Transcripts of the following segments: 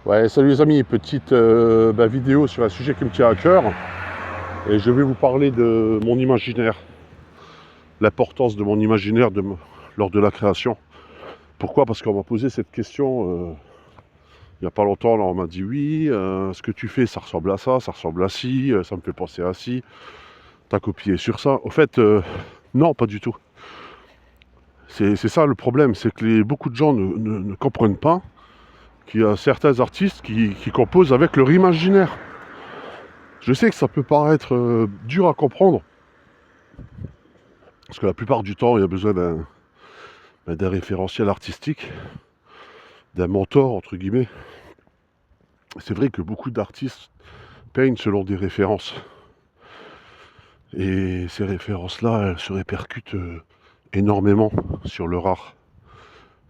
Ouais, salut les amis, petite vidéo sur un sujet qui me tient à cœur. Et je vais vous parler de mon imaginaire, l'importance de mon imaginaire lors de la création. Pourquoi? Parce qu'on m'a posé cette question il n'y a pas longtemps. Là, on m'a dit oui, ce que tu fais, ça ressemble à ça ressemble à ci, ça me fait penser à ci. T'as copié sur ça. Au fait, non, pas du tout. C'est ça le problème, c'est que beaucoup de gens ne comprennent pas qu'il y a certains artistes qui composent avec leur imaginaire. Je sais que ça peut paraître dur à comprendre, parce que la plupart du temps, il y a besoin d'un référentiel artistique, d'un mentor, entre guillemets. C'est vrai que beaucoup d'artistes peignent selon des références. Et ces références-là, elles se répercutent énormément sur leur art.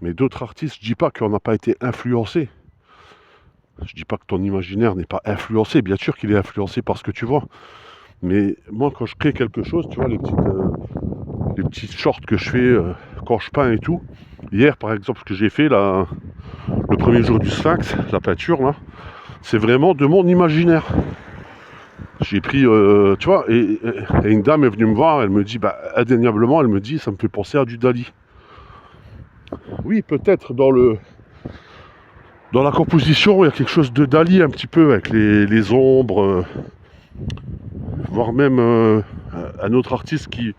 Mais d'autres artistes, je dis pas qu'on n'a pas été influencé. Je dis pas que ton imaginaire n'est pas influencé. Bien sûr qu'il est influencé par ce que tu vois. Mais moi, quand je crée quelque chose, tu vois, les petites shorts que je fais quand je peins et tout. Hier, par exemple, ce que j'ai fait, là, le premier jour du Sphinx, la peinture, là, c'est vraiment de mon imaginaire. J'ai pris, tu vois, et une dame est venue me voir, elle me dit, indéniablement, elle me dit, ça me fait penser à du Dali. Oui, peut-être dans la composition, il y a quelque chose de Dali un petit peu, avec les ombres, voire même un autre artiste qui,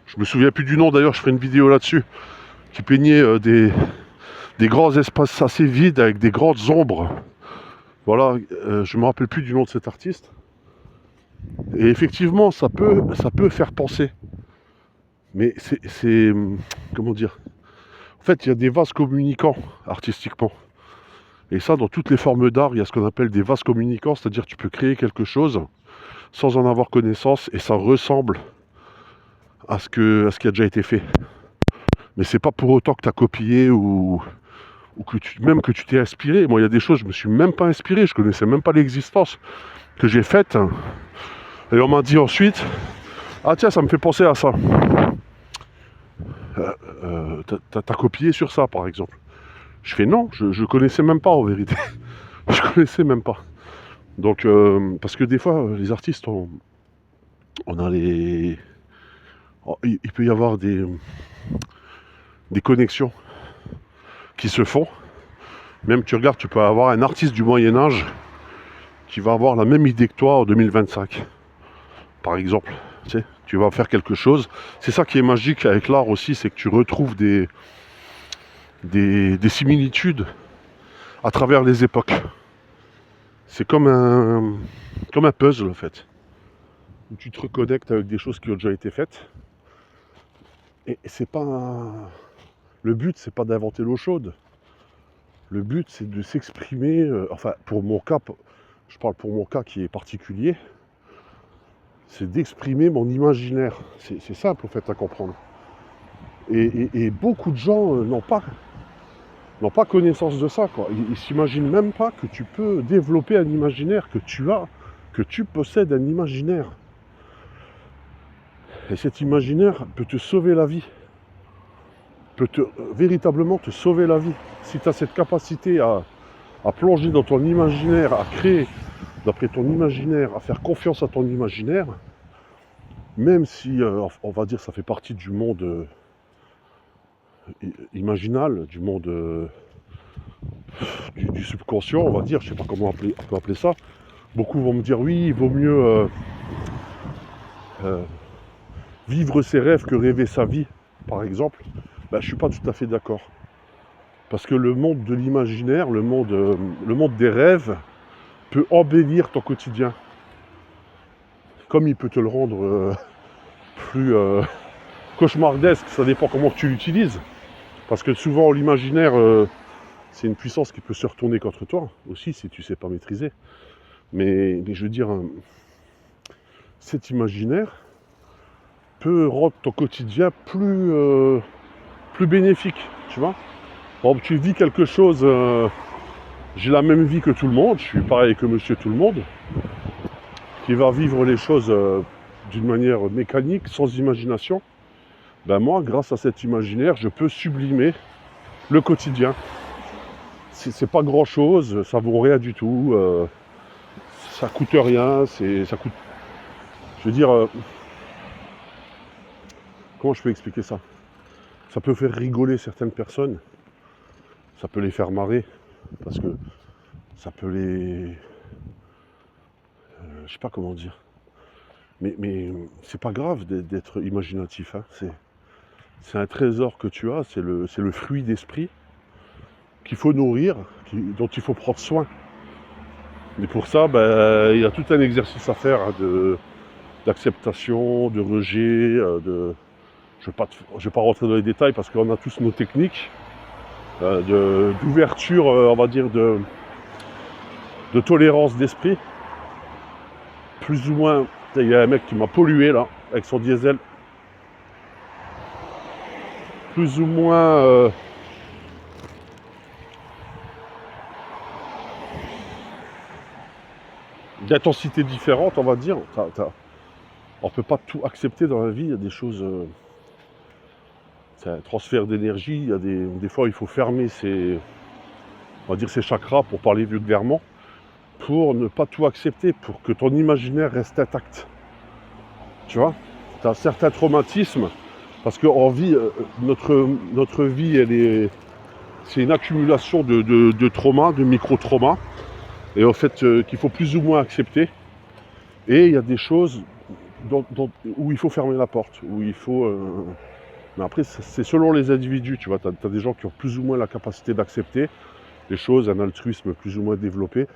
je me souviens plus du nom d'ailleurs, je ferai une vidéo là-dessus, qui peignait des grands espaces assez vides avec des grandes ombres. Voilà, je me rappelle plus du nom de cet artiste. Et effectivement, ça peut faire penser. Mais c'est comment dire? En fait, il y a des vases communicants artistiquement. Et ça, dans toutes les formes d'art, il y a ce qu'on appelle des vases communicants, c'est-à-dire que tu peux créer quelque chose sans en avoir connaissance et ça ressemble à ce qui a déjà été fait. Mais c'est pas pour autant que tu as copié ou que tu t'es inspiré. Moi, il y a des choses, je me suis même pas inspiré, je connaissais même pas l'existence, que j'ai faites. Et on m'a dit ensuite, ah tiens, ça me fait penser à ça. T'as copié sur ça, par exemple. Je fais non, je connaissais même pas en vérité. Je connaissais même pas. Donc, parce que des fois, les artistes, on a les... il peut y avoir des connexions qui se font. Même tu regardes, tu peux avoir un artiste du Moyen-Âge qui va avoir la même idée que toi en 2025. Par exemple, tu vas faire quelque chose. C'est ça qui est magique avec l'art aussi, c'est que tu retrouves des similitudes à travers les époques. C'est comme un puzzle en fait, où tu te reconnectes avec des choses qui ont déjà été faites. Et c'est pas... Le but, c'est pas d'inventer l'eau chaude. Le but, c'est de s'exprimer, enfin, pour mon cas, je parle pour mon cas qui est particulier, c'est d'exprimer mon imaginaire. C'est simple, en fait, à comprendre. Et beaucoup de gens n'ont pas connaissance de ça, quoi. Ils s'imaginent même pas que tu peux développer un imaginaire, que tu possèdes un imaginaire. Et cet imaginaire peut te sauver la vie. Peut véritablement te sauver la vie. Si tu as cette capacité à plonger dans ton imaginaire, à créer d'après ton imaginaire, à faire confiance à ton imaginaire, même si, on va dire, ça fait partie du monde imaginal, du monde du subconscient, on va dire, je sais pas comment on peut appeler ça. Beaucoup vont me dire oui, il vaut mieux vivre ses rêves que rêver sa vie, par exemple. Je suis pas tout à fait d'accord. Parce que le monde de l'imaginaire, le monde des rêves, peut embellir ton quotidien. Comme il peut te le rendre plus cauchemardesque, ça dépend comment tu l'utilises. Parce que souvent l'imaginaire, c'est une puissance qui peut se retourner contre toi aussi si tu ne sais pas maîtriser. Mais je veux dire, cet imaginaire peut rendre ton quotidien plus bénéfique, tu vois. Bon, tu vis quelque chose, j'ai la même vie que tout le monde, je suis pareil que monsieur tout le monde, qui va vivre les choses d'une manière mécanique, sans imagination. Moi, grâce à cet imaginaire, je peux sublimer le quotidien. c'est pas grand chose, ça vaut rien du tout, ça coûte rien, ça coûte. Je veux dire, comment je peux expliquer ça? Ça peut faire rigoler certaines personnes, ça peut les faire marrer, parce que ça peut les. Je sais pas comment dire. Mais c'est pas grave d'être imaginatif, hein. C'est un trésor que tu as, c'est le fruit d'esprit qu'il faut nourrir, dont il faut prendre soin. Et pour ça, ben, il y a tout un exercice à faire, hein, d'acceptation, de rejet, je ne vais pas rentrer dans les détails parce qu'on a tous nos techniques, d'ouverture, on va dire, de tolérance d'esprit. Plus ou moins, il y a un mec qui m'a pollué là, avec son diesel. Plus ou moins d'intensité différente, on va dire. On ne peut pas tout accepter dans la vie, il y a des choses. C'est un transfert d'énergie, il y a des fois il faut fermer on va dire ses chakras pour parler vulgairement, pour ne pas tout accepter, pour que ton imaginaire reste intact. Tu vois, tu as certains traumatismes, parce qu'en vie, notre vie, c'est une accumulation de traumas, de micro-traumas, et en fait qu'il faut plus ou moins accepter. Et il y a des choses où il faut fermer la porte, où il faut... Mais après, c'est selon les individus, tu vois, tu as des gens qui ont plus ou moins la capacité d'accepter les choses, un altruisme plus ou moins développé,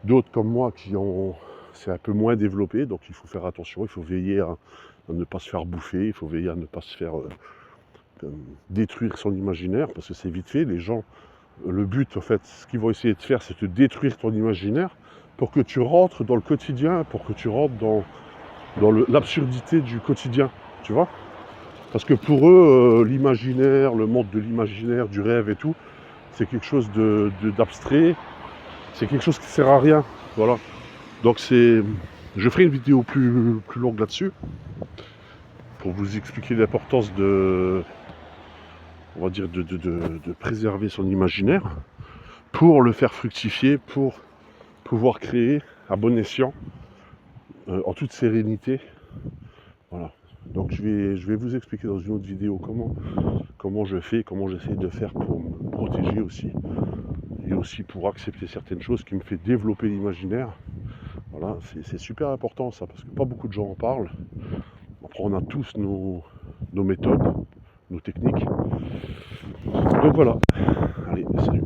d'autres comme moi c'est un peu moins développé, donc il faut faire attention, il faut veiller à ne pas se faire bouffer, il faut veiller à ne pas se faire détruire son imaginaire, parce que c'est vite fait, les gens, le but en fait, ce qu'ils vont essayer de faire, c'est de détruire ton imaginaire pour que tu rentres dans le quotidien, pour que tu rentres dans l'absurdité du quotidien, tu vois. Parce que pour eux, l'imaginaire, le monde de l'imaginaire, du rêve et tout, c'est quelque chose d'abstrait, c'est quelque chose qui sert à rien, voilà. Donc je ferai une vidéo plus longue là-dessus, pour vous expliquer l'importance on va dire, de préserver son imaginaire, pour le faire fructifier, pour pouvoir créer à bon escient, en toute sérénité, voilà. Donc je vais vous expliquer dans une autre vidéo comment je fais, comment j'essaie de faire pour me protéger aussi, et aussi pour accepter certaines choses qui me fait développer l'imaginaire. Voilà, c'est super important ça, parce que pas beaucoup de gens en parlent. Après on a tous nos méthodes, nos techniques. Donc voilà, allez, salut.